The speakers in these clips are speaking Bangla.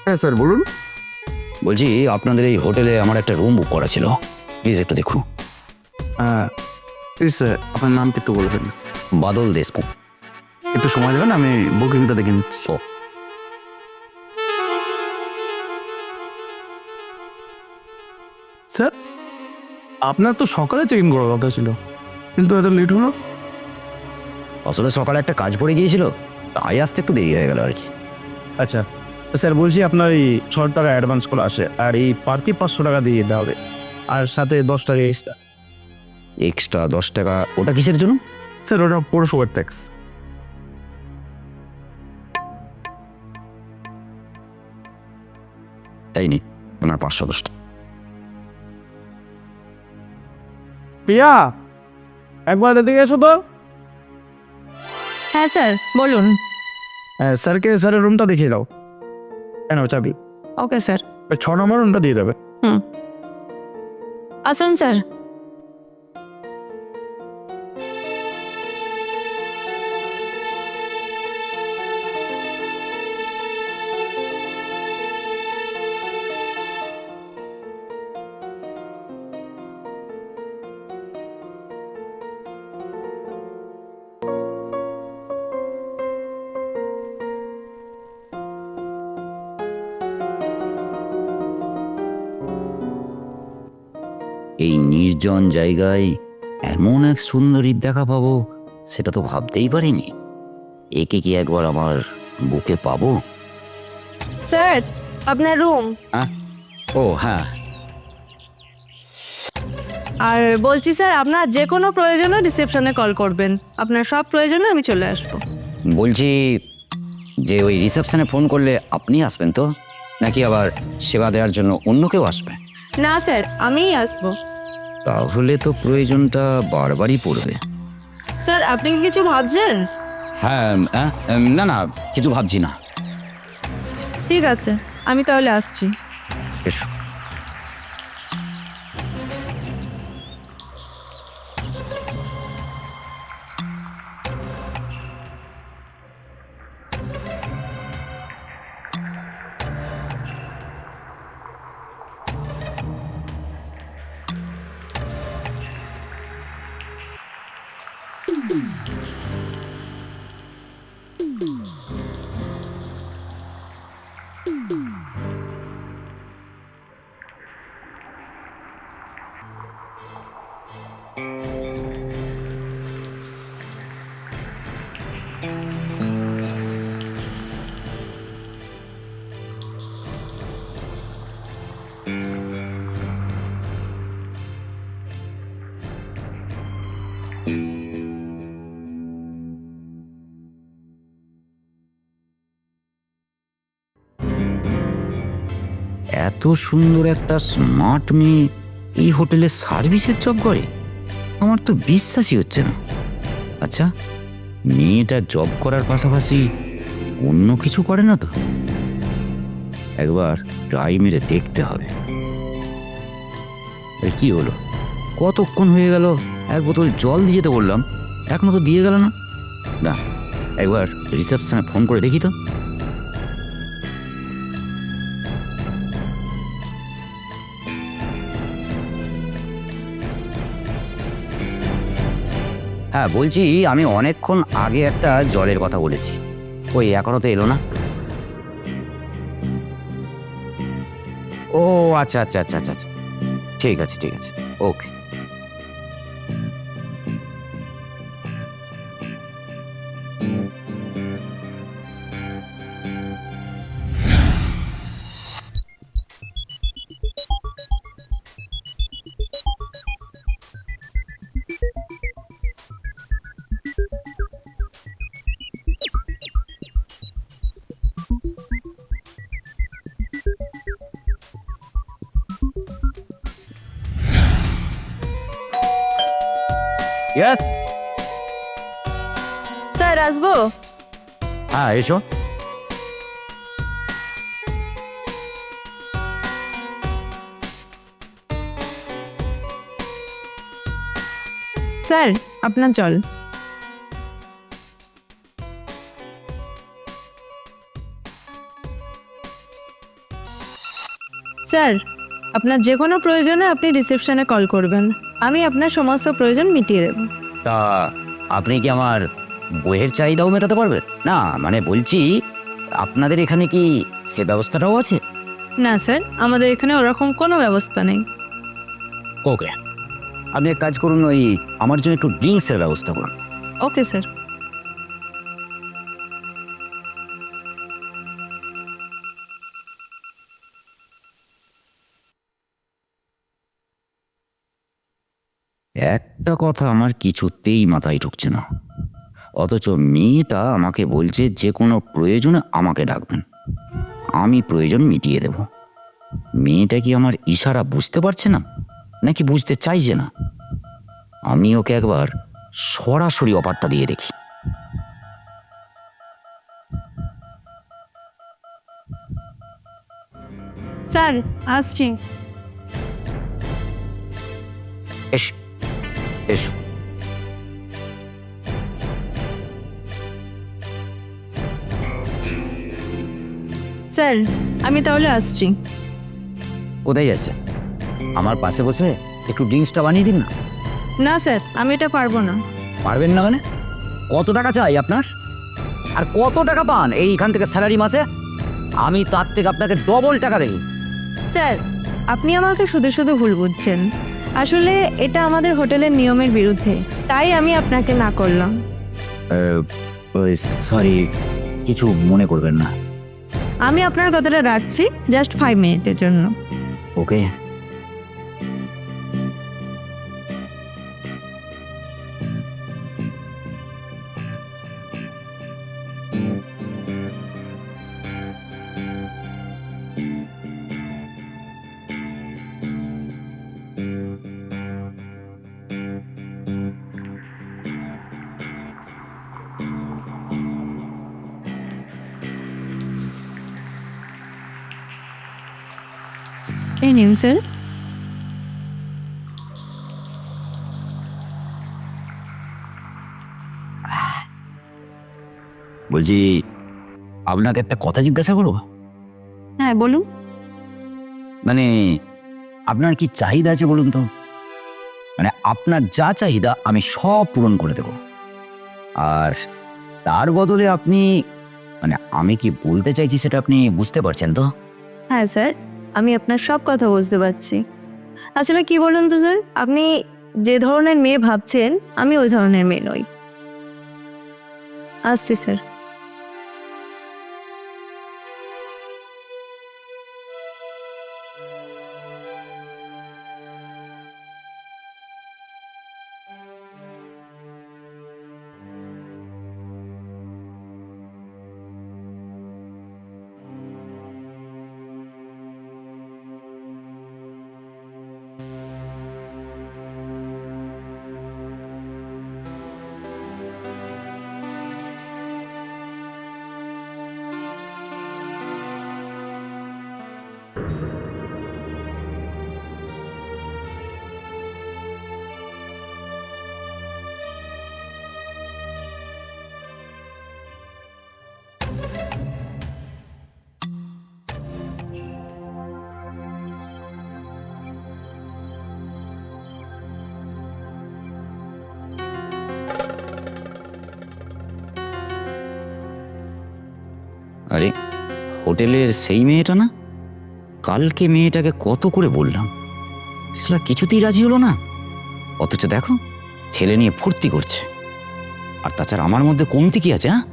হ্যাঁ স্যার বলুন। বলছি আপনাদের এই হোটেলে আমার একটা রুম বুক করা ছিল, প্লিজ একটু দেখুন। প্লিজ স্যার আপনার নামটা একটু বলবেন। বাদল দেশমুখ। একটু সময় দেবেন, আমি বুকিংটা দেখে নিচ্ছি। ও স্যার, আপনার তো সকালে চেক ইন করার কথা ছিল, কিন্তু এত লেট হলো। আসলে সকালে একটা কাজ পড়ে গিয়েছিল, তাই আসতে একটু দেরি হয়ে গেল আর কি। আচ্ছা স্যার, বলছি আপনার এই 6 টাকা অ্যাডভান্স করে আসে, আর এই পার্টি 500 টাকা দিয়ে দিতে হবে, আর সাথে 10 টাকা এক্সট্রা। এক্সট্রা 10 টাকা? ওটা কিসের জন্য? স্যার ওটা পৌরসভার ট্যাক্স। তাই নি, আপনার 510 টাকা। প্রিয়া, একবার এদিকে এসো তো। হ্যাঁ স্যার বলুন। হ্যাঁ, স্যারকে স্যারের রুমটা দেখিয়ে দাও। কেন চাবি? Okay sir. 6 নম্বর রুমটা দিয়ে দেবে। আসুন স্যার। এই নির্জন জায়গায় এমন এক সুন্দরীর দেখা পাবো, সেটা তো ভাবতেই পারিনি। একে কি একবার আমার বুকে পাবো? স্যার আপনার রুম। ও হ্যাঁ, আর বলছি স্যার, আপনার যে কোনো প্রয়োজনে রিসেপশনে কল করবেন, আপনার সব প্রয়োজনে আমি চলে আসবো। বলছি যে ওই রিসেপশনে ফোন করলে আপনি আসবেন তো, নাকি আবার সেবা দেওয়ার জন্য অন্য কেউ আসবে? না স্যার, আমিই আসবো। তাহলে তো প্রয়োজনটা বারবারই পড়বে। স্যার আপনি কি কিছু ভাবছেন? হ্যাঁ, না না, কিছু ভাবছি না। ঠিক আছে, আমি তাহলে আসছি। এসো। এত সুন্দর একটা স্মার্ট মেয়ে এই হোটেলে সার্ভিসের জব করে, আমার তো বিশ্বাসই হচ্ছে না। আচ্ছা, মেয়েটা জব করার পাশাপাশি অন্য কিছু করে না তো? একবার ট্রাই মেরে দেখতে হবে। কি হলো, কতক্ষণ হয়ে গেল, এক বোতল জল দিয়ে যেতে বললাম, এখনো তো দিয়ে গেল না। না, একবার রিসেপশনে ফোন করে দেখি তো। হ্যাঁ বলছি, আমি অনেকক্ষণ আগে একটা জলের কথা বলেছি, ওই এখনো তো এলো না। ও আচ্ছা আচ্ছা আচ্ছা আচ্ছা আচ্ছা, ঠিক আছে ঠিক আছে, ওকে। ইয়েস। স্যার আসবো? হ্যাঁ এসো। স্যার আপনার জল। স্যার, আপনার যে কোনো প্রয়োজনে আপনি রিসেপশনে কল করবেন, আমি আপনার সমস্ত প্রয়োজন মিটিয়ে দেব। তা আপনি কি আমার বইয়ের চাহিদাও মেটাতে পারবেন? না মানে বলছি, আপনাদের এখানে কি সে ব্যবস্থাটাও আছে? না স্যার, আমাদের এখানে ওরকম কোনো ব্যবস্থা নেই। ওকে, আপনি এক কাজ করুন, ওই আমার জন্য একটু ড্রিঙ্কসের ব্যবস্থা করুন। Okay sir. একটা কথা আমার কিছুতেই মাথায় ঢুকছে না, অথচ মেয়েটা আমাকে বলছে যে কোনো প্রয়োজনে আমাকে ডাকবেন, আমি প্রয়োজন মিটিয়ে দেব। মেয়েটা কি আমার ইশারা বুঝতে পারছে না, নাকি বুঝতে চাইছে না? আমি ওকে একবার সরাসরি অফারটা দিয়ে দেখি। স্যার, আসছি। এসো এসো। স্যার, আমি তাহলে আসছি। কোথায় যাচ্ছে? আমার পাশে বসে একটু ড্রিঙ্কসটা বানিয়ে দিন না। না স্যার, আমি এটা পারবো না। পারবেন না মানে? কত টাকা চাই আপনার? আর কত টাকা পান এইখান থেকে স্যালারি মাসে? আমি তার থেকে আপনাকে ডবল টাকা দেই। স্যার, আপনি আমাকে শুধু শুধু ভুল বুঝছেন। আসলে এটা আমাদের হোটেলের নিয়মের বিরুদ্ধে, তাই আমি আপনাকে না করলাম। সরি, কিছু মনে করবেন না। আমি আপনার কথাটা রাখছি, জাস্ট 5 মিনিটের জন্য। ওকে। এই নিন স্যার। বলছি, আপনাকে একটা কথা জিজ্ঞাসা করবো? হ্যাঁ, বলুন। মানে আপনার কি চাহিদা আছে বলুন তো? মানে আপনার যা চাহিদা আমি সব পূরণ করে দেব, আর তার বদলে আপনি, মানে আমি কি বলতে চাইছি সেটা আপনি বুঝতে পারছেন তো? হ্যাঁ স্যার, আমি আপনার সব কথা বুঝতে পারছি। আসলে কি বলুন তো স্যার, আপনি যে ধরনের মেয়ে ভাবছেন আমি ওই ধরনের মেয়ে নই। আসছি স্যার। আরে, হোটেলের সেই মেয়েটা না? কালকে মেয়েটাকে কত করে বললাম, সেটা কিছুতেই রাজি হলো না। অথচ দেখো, ছেলে নিয়ে ফুর্তি করছে। আর তাছাড়া আমার মধ্যে কমতি কি আছে? হ্যাঁ,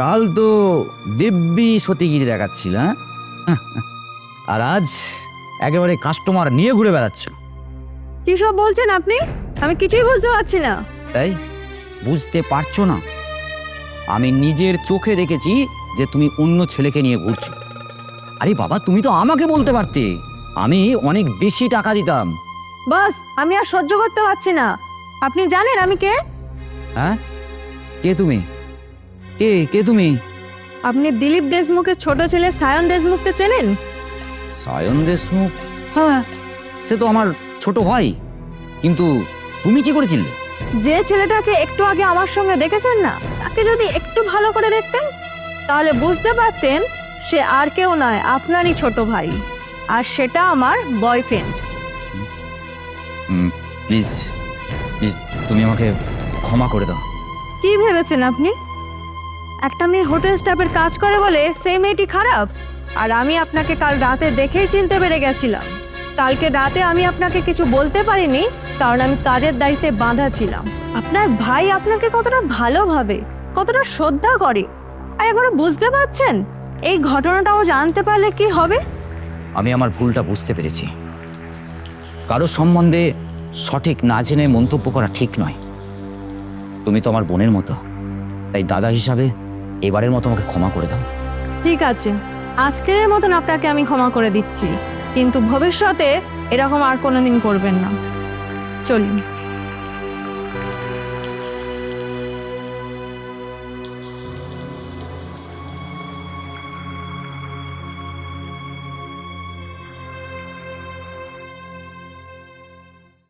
কাল তো দিব্যি সতীগিরি দেখাচ্ছিল, হ্যাঁ? আর আজ একেবারে কাস্টমার নিয়ে ঘুরে বেড়াচ্ছ। কি সব বলছেন আপনি? আমি কিছুই বুঝতে পারছি না। তাই বুঝতে পারছো না? আমি নিজের চোখে দেখেছি যে তুমি অন্য ছেলেকে নিয়ে ঘুরছো। আরে বাবা, তুমি তো আমাকে বলতে পারতে, আমি অনেক বেশি টাকা দিতাম। বাস, আমি আর সহ্য করতে পারছি না। আপনি জানেন আমি কে? হ্যাঁ, কে তুমি? কে কে তুমি? আপনি দিলীপ দেশমুখের ছোট ছেলে সায়ন দেশমুখকে চেনেন? সায়ন দেশমুখ? হ্যাঁ, সে তো আমার ছোট ভাই। কিন্তু তুমি কি করে চিনলে? যে ছেলেটাকে একটু আগে আমার সঙ্গে দেখেছেন না, তাকে যদি একটু ভালো করে দেখতেন তাহলে বুঝতে পারতেন সে আর কেউ নয়, আপনারই ছোট ভাই। আর সেটা আমার বয়ফ্রেন্ড। প্লিজ প্লিজ তুমি আমাকে ক্ষমা করে দাও। কি ভেবেছেন আপনি? একটা মেয়ে হোটেল স্টাফের কাজ করে বলে সেই মেয়েটি খারাপ? আর আমি আপনাকে কাল রাতে দেখেই চিনতে পেরে গেছিলাম। কালকে রাতে আমি আপনাকে কিছু বলতে পারিনি কারণ আমি কাজের দায়িত্বে বাঁধা ছিলাম। আপনার ভাই আপনাকে কতটা ভালোভাবে, কতটা শ্রদ্ধা করে, আর এখনো বুঝতে পারছেন এই ঘটনাটাও জানতে পারলে কি হবে? আমি আমার ভুলটা বুঝতে পেরেছি। কারো সম্বন্ধে সঠিক না জেনে মন্তব্য করা ঠিক নয়। তুমি তো আমার বোনের মতো, তাই দাদা হিসাবে এবারের মতো আমাকে ক্ষমা করে দাও। ঠিক আছে, আজকের মতন আপনাকে আমি ক্ষমা করে দিচ্ছি, কিন্তু ভবিষ্যতে এরকম আর কোনোদিন করবেন না। চলুন।